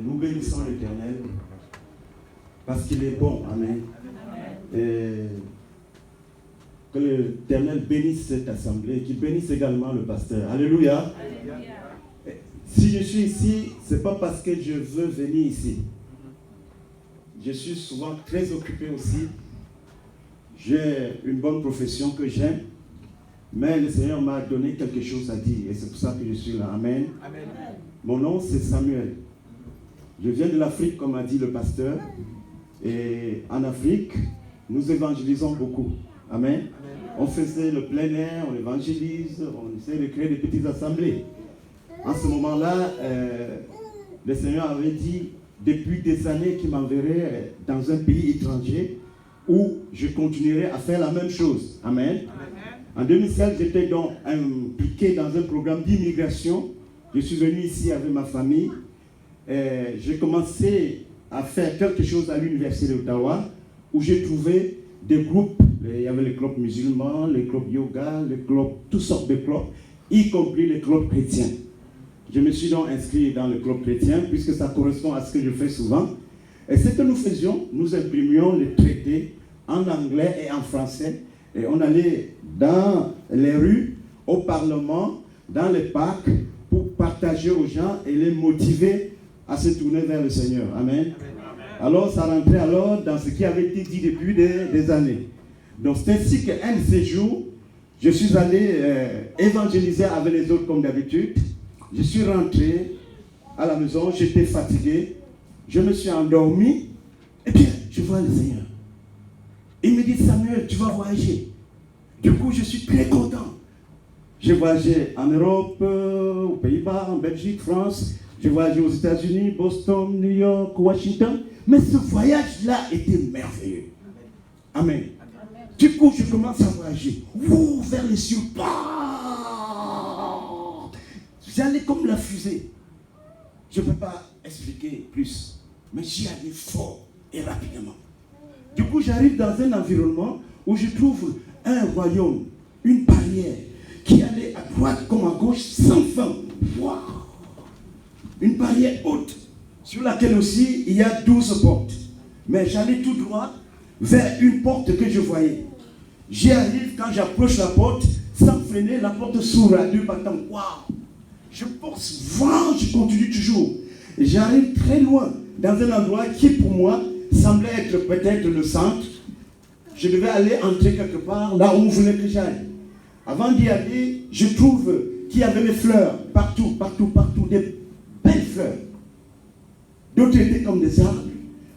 Nous bénissons l'Éternel parce qu'il est bon. Amen. Que l'Éternel bénisse cette assemblée, qu'il bénisse également le pasteur. Alléluia. Alléluia. Si je suis ici, ce n'est pas parce que je veux venir ici. Je suis souvent très occupé aussi. J'ai une bonne profession que j'aime, mais le Seigneur m'a donné quelque chose à dire et c'est pour ça que je suis là. Amen. Amen. Mon nom c'est Samuel. Je viens de l'Afrique, comme a dit le pasteur. Et en Afrique, nous évangélisons beaucoup. Amen. Amen. On faisait le plein air, on évangélise, on essaie de créer des petites assemblées. En ce moment-là, le Seigneur avait dit depuis des années qu'il m'enverrait dans un pays étranger où je continuerai à faire la même chose. Amen. Amen. En 2016, j'étais donc impliqué dans un programme d'immigration. Je suis venu ici avec ma famille. J'ai commencé à faire quelque chose à l'université d'Ottawa où j'ai trouvé des groupes. Il y avait les clubs musulmans, les clubs yoga, les clubs, toutes sortes de clubs, y compris les clubs chrétiens. Je me suis donc inscrit dans le club chrétien puisque ça correspond à ce que je fais souvent. Et ce que nous faisions, nous imprimions les traités en anglais et en français. Et on allait dans les rues, au Parlement, dans les parcs, pour partager aux gens et les motiver à se tourner vers le Seigneur. Amen. Amen. Alors, ça rentrait alors dans ce qui avait été dit depuis des années. Donc, c'est ainsi qu'un de ces jours, je suis allé évangéliser avec les autres comme d'habitude. Je suis rentré à la maison, j'étais fatigué, je me suis endormi, et bien, je vois le Seigneur. Il me dit, Samuel, tu vas voyager. Du coup, je suis très content. J'ai voyagé en Europe, aux Pays-Bas, en Belgique, France. J'ai voyagé aux États-Unis, Boston, New York, Washington. Mais ce voyage-là était merveilleux. Amen. Amen. Du coup, je commence à voyager. Ouh, vers les cieux. J'allais comme la fusée. Je ne peux pas expliquer plus. Mais j'y allais fort et rapidement. Du coup, j'arrive dans un environnement où je trouve un royaume, une barrière qui allait à droite comme à gauche sans fin. Wow. Une barrière haute sur laquelle aussi il y a 12 portes. Mais j'allais tout droit vers une porte que je voyais. J'y arrive, quand j'approche la porte, sans freiner, la porte s'ouvre à deux battants. Waouh! Je pense, vraiment, je continue toujours. Et j'arrive très loin, dans un endroit qui pour moi semblait être peut-être le centre. Je devais aller entrer quelque part, là où on voulait que j'aille. Avant d'y aller, je trouve qu'il y avait des fleurs, partout, des belles fleurs. D'autres étaient comme des arbres,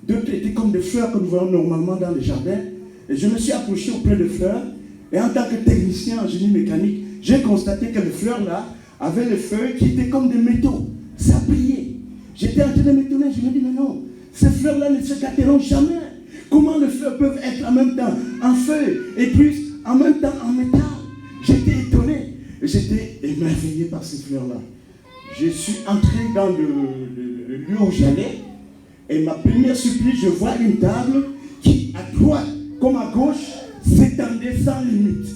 d'autres étaient comme des fleurs que nous voyons normalement dans les jardins. Et je me suis approché auprès des fleurs, et en tant que technicien en génie mécanique, j'ai constaté que les fleurs là avaient les feuilles qui étaient comme des métaux. Ça brillait. J'étais en train de m'étonner, je me dis, mais non, ces fleurs-là ne se gâteront jamais. Comment les fleurs peuvent être en même temps en feuilles et puis en même temps en métal? J'étais étonné, j'étais émerveillé par ces fleurs-là. Je suis entré dans le lieu où j'allais et ma première surprise, je vois une table qui, à droite comme à gauche, s'étendait sans limite.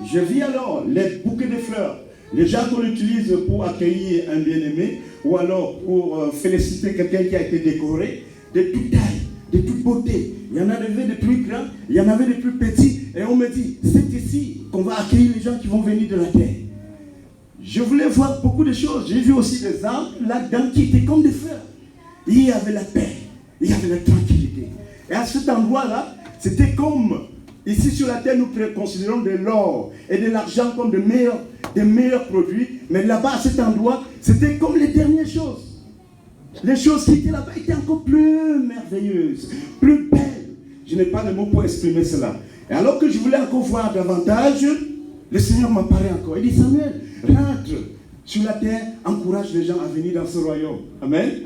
Je vis alors les bouquets de fleurs, les gens qu'on utilise pour accueillir un bien-aimé ou alors pour féliciter quelqu'un qui a été décoré, de toute taille, de toute beauté. Il y en avait des plus grands, il y en avait des plus petits. Et on me dit, c'est ici qu'on va accueillir les gens qui vont venir de la terre. Je voulais voir beaucoup de choses. J'ai vu aussi des arbres là-dedans qui étaient comme des fleurs. Il y avait la paix, il y avait la tranquillité. Et à cet endroit-là, c'était comme, ici sur la terre, nous considérons de l'or et de l'argent comme des meilleurs produits. Mais là-bas, à cet endroit, c'était comme les dernières choses. Les choses qui étaient là-bas étaient encore plus merveilleuses, plus belles. Je n'ai pas de mots pour exprimer cela. Et alors que je voulais encore voir davantage, le Seigneur m'apparaît encore. Il dit, Samuel, rentre sur la terre, encourage les gens à venir dans ce royaume. Amen. Amen.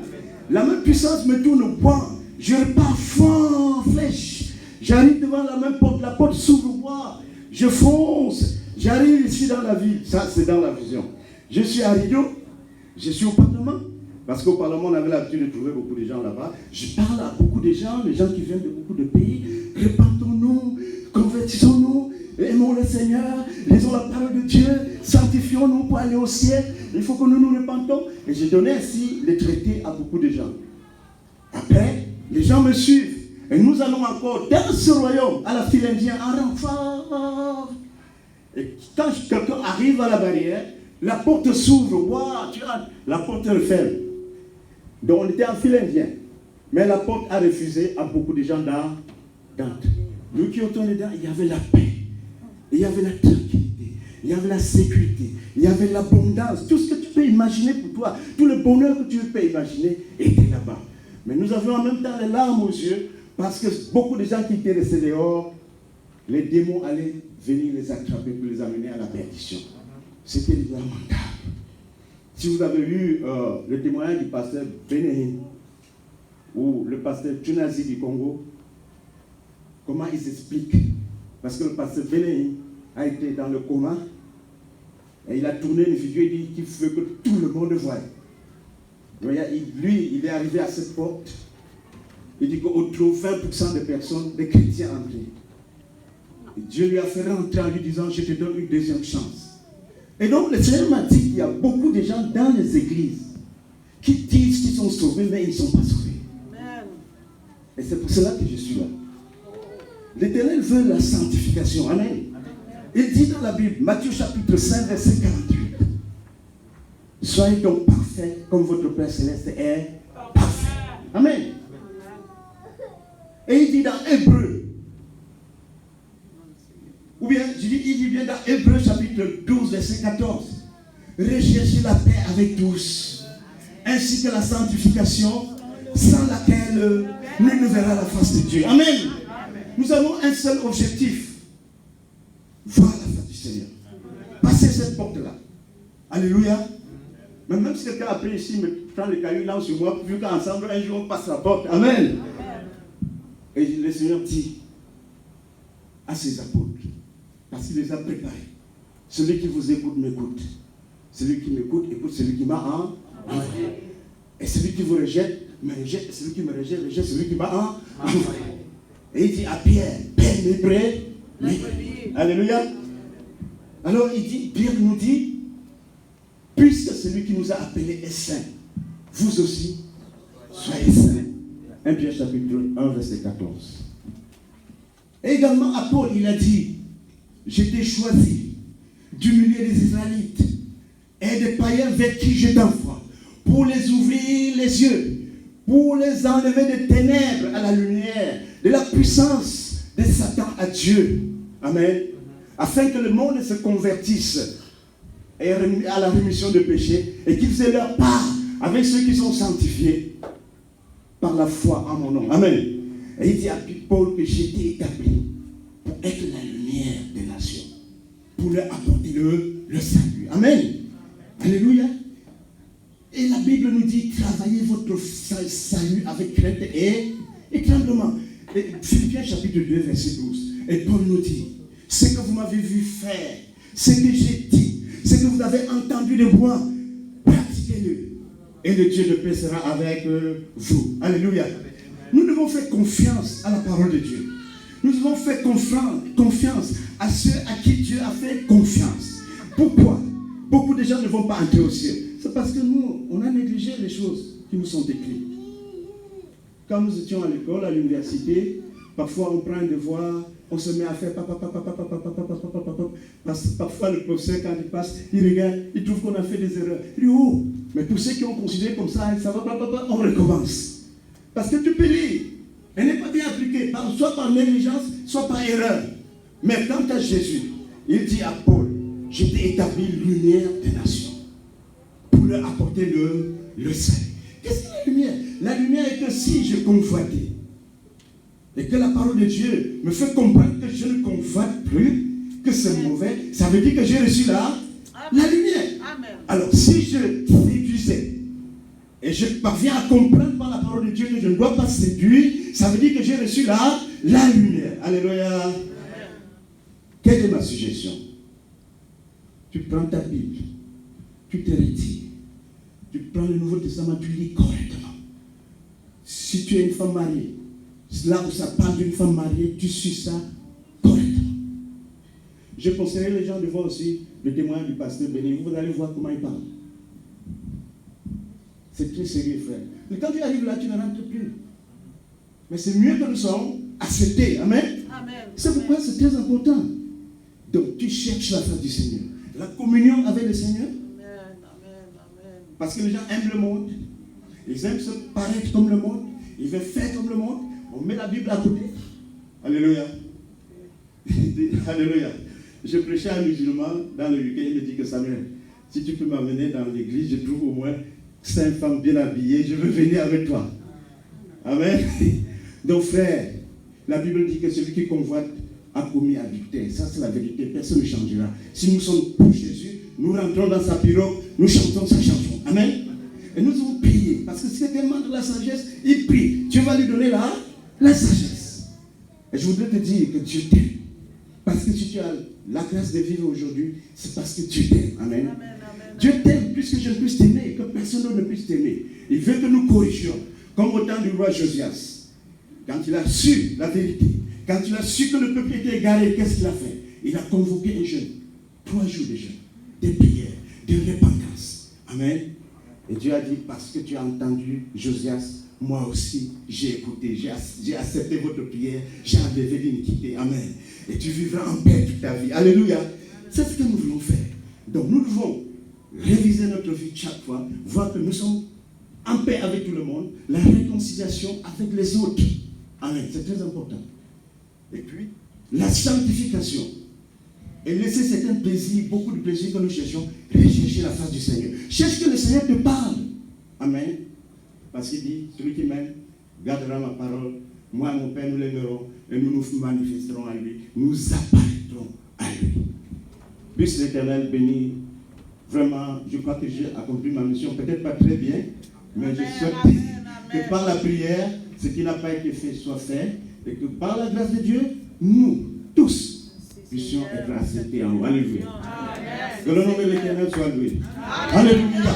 La même puissance me tourne au point. Je repars fort, flèche. J'arrive devant la même porte. La porte s'ouvre, moi. Je fonce. J'arrive ici dans la ville. Ça, c'est dans la vision. Je suis à Rideau. Je suis au Parlement. Parce qu'au Parlement, on avait l'habitude de trouver beaucoup de gens là-bas. Je parle à beaucoup de gens, les gens qui viennent de beaucoup de pays. Répandons-nous, convertissons-nous. aimons le Seigneur, lisons la parole de Dieu, sanctifions-nous pour aller au ciel, il faut que nous nous repentons. Et j'ai donné ainsi les traités à beaucoup de gens. Après, les gens me suivent. Et nous allons encore dans ce royaume, à la file indienne, en renfort. Et quand quelqu'un arrive à la barrière, la porte s'ouvre. Waouh, tu vois, la porte est ferme. Donc on était en file indienne. Mais la porte a refusé à beaucoup de gens d'entrer. Nous qui étions dedans, il y avait la paix. Il y avait la tranquillité. Il y avait la sécurité. Il y avait l'abondance. Tout ce que tu peux imaginer pour toi, tout le bonheur que tu peux imaginer était là-bas. Mais nous avions en même temps les larmes aux yeux parce que beaucoup de gens qui étaient restés dehors, les démons allaient venir les attraper pour les amener à la perdition. C'était lamentable. Si vous avez lu le témoignage du pasteur Benéhin ou le pasteur Tunazi du Congo, comment ils expliquent? Parce que le pasteur Benéhin a été dans le coma et il a tourné une vidéo et dit qu'il veut que tout le monde voie. Lui, il est arrivé à cette porte. Il dit qu'on trouve 20% de personnes, des chrétiens entrés. Et Dieu lui a fait rentrer en lui disant, je te donne une deuxième chance. Et donc le Seigneur m'a dit qu'il y a beaucoup de gens dans les églises qui disent qu'ils sont sauvés, mais ils ne sont pas sauvés. Amen. Et c'est pour cela que je suis là. L'Éternel veut la sanctification. Amen. Amen. Il dit dans la Bible, Matthieu chapitre 5, verset 48. Soyez donc parfaits comme votre Père Céleste est parfait. Amen. Et il dit dans Hébreu, ou bien, il dit bien dans Hébreu chapitre 12, verset 14, recherchez la paix avec tous, ainsi que la sanctification, sans laquelle nul ne verra la face de Dieu. Amen. Nous avons un seul objectif, voir la face du Seigneur. Passer cette porte-là. Alléluia. Mais même si quelqu'un après ici me prend les cailloux là sur moi, vu qu'ensemble un jour on passe la porte. Amen. Et le Seigneur dit à ses apôtres, parce qu'il les a préparés, celui qui vous écoute m'écoute. Celui qui m'écoute écoute celui qui m'a envoyé. Et celui qui vous rejette me rejette. Et celui qui me rejette rejette celui qui m'a envoyé. Et il dit à Pierre, Père, mes prêts. Alléluia. Alors il dit, Pierre nous dit, puisque celui qui nous a appelés est saint, vous aussi, soyez saints. 1 Pierre chapitre 1, verset 14. Et également à Paul, il a dit, j'étais choisi du milieu des Israélites et des païens vers qui je t'envoie, pour les ouvrir les yeux, pour les enlever des ténèbres à la lumière, de la puissance de Satan à Dieu. Amen. Afin que le monde se convertisse et à la rémission de péché et qu'ils aient leur part avec ceux qui sont sanctifiés par la foi en mon nom. Amen. Et il dit à Paul que j'ai été établi pour être la lumière des nations, pour leur apporter le salut. Amen. Alléluia. Et la Bible nous dit, travaillez votre salut avec crainte et tremblement. Et Philippiens chapitre 2, verset 12. Et Paul nous dit, ce que vous m'avez vu faire, ce que j'ai dit, ce que vous avez entendu de moi, pratiquez-le. Et le Dieu de paix sera avec vous. Alléluia. Nous devons faire confiance à la parole de Dieu. Nous devons faire confiance à ceux à qui Dieu a fait confiance. Pourquoi? Beaucoup de gens ne vont pas entrer au ciel. C'est parce que nous, on a négligé les choses qui nous sont écrites. Quand nous étions à l'école, à l'université, parfois on prend un devoir, on se met à faire parfois le professeur, quand il passe, il regarde, il trouve qu'on a fait des erreurs. Il dit, oh, mais pour ceux qui ont considéré comme ça va, on recommence. Parce que tu peux lire. Elle n'est pas bien appliquée, soit par négligence, soit par erreur. Mais quant à Jésus, il dit à Paul, je t'ai établi lumière des nations pour leur apporter le salut. Qu'est-ce que la lumière? La lumière est que si je convoitais et que la parole de Dieu me fait comprendre que je ne convoite plus, que c'est mauvais, ça veut dire que j'ai reçu la lumière. Amen. Alors si je séduisais et je parviens à comprendre par la parole de Dieu que je ne dois pas séduire, ça veut dire que j'ai reçu la lumière. Alléluia. Amen. Quelle est ma suggestion? Tu prends ta Bible, tu te retires, tu prends le Nouveau Testament, tu lis correctement. Si tu es une femme mariée, là où ça parle d'une femme mariée, tu suis ça correctement. Je conseillerais les gens de voir aussi le témoignage du pasteur Béni. Vous allez voir comment il parle. C'est très sérieux, frère. Mais quand tu arrives là, tu ne rentres plus. Mais c'est mieux que nous soyons acceptés. Amen. Amen. C'est pourquoi c'est très important. Donc, tu cherches la face du Seigneur. La communion avec le Seigneur. Amen. Amen. Parce que les gens aiment le monde. Ils aiment se paraître comme le monde. Ils veulent faire comme le monde. On met la Bible à côté. Alléluia. Alléluia. Je prêchais à un musulman dans le week-end. Il me dit que Samuel, si tu peux m'amener dans l'église, je trouve au moins 5 femmes bien habillées. Je veux venir avec toi. Amen. Donc, frère, la Bible dit que celui qui convoite a commis adultère. Ça, c'est la vérité. Personne ne changera. Si nous sommes pour Jésus, nous rentrons dans sa pirogue, nous chantons sa chanson. Amen. Et nous devons prier. Parce que si quelqu'un demande de la sagesse, il prie. Dieu va lui donner la sagesse. Et je voudrais te dire que Dieu t'aime. Parce que si tu as la grâce de vivre aujourd'hui, c'est parce que Dieu t'aime. Amen. Amen. Dieu t'aime plus que je ne puisse t'aimer, que personne d'autre ne puisse t'aimer. Il veut que nous corrigions. Comme au temps du roi Josias. Quand il a su la vérité, quand il a su que le peuple était égaré, qu'est-ce qu'il a fait? Il a convoqué un jeûne. 3 jours de jeûne, des prières, de repentance. Amen. Et Dieu a dit, parce que tu as entendu Josias, moi aussi, j'ai écouté, j'ai accepté votre prière, j'ai enlevé l'iniquité. Amen. Et tu vivras en paix toute ta vie. Alléluia. C'est ce que nous voulons faire. Donc nous devons réviser notre vie chaque fois, voir que nous sommes en paix avec tout le monde, la réconciliation avec les autres. Amen. C'est très important. Et puis, la sanctification. Et laisser certains plaisirs, beaucoup de plaisirs que nous cherchons, rechercher la face du Seigneur. Cherche que le Seigneur te parle. Amen. Parce qu'il dit, celui qui m'aime gardera ma parole. Moi et mon Père, nous l'aimerons et nous nous manifesterons à lui. Nous apparaîtrons à lui. Puisse l'Éternel bénir. Vraiment, je crois que j'ai accompli ma mission. Peut-être pas très bien, mais je souhaite que par la prière, ce qui n'a pas été fait soit fait. Et que par la grâce de Dieu, nous, tous, puissions être acceptés en haut. Alléluia. Que le nom de l'Éternel soit loué. Alléluia.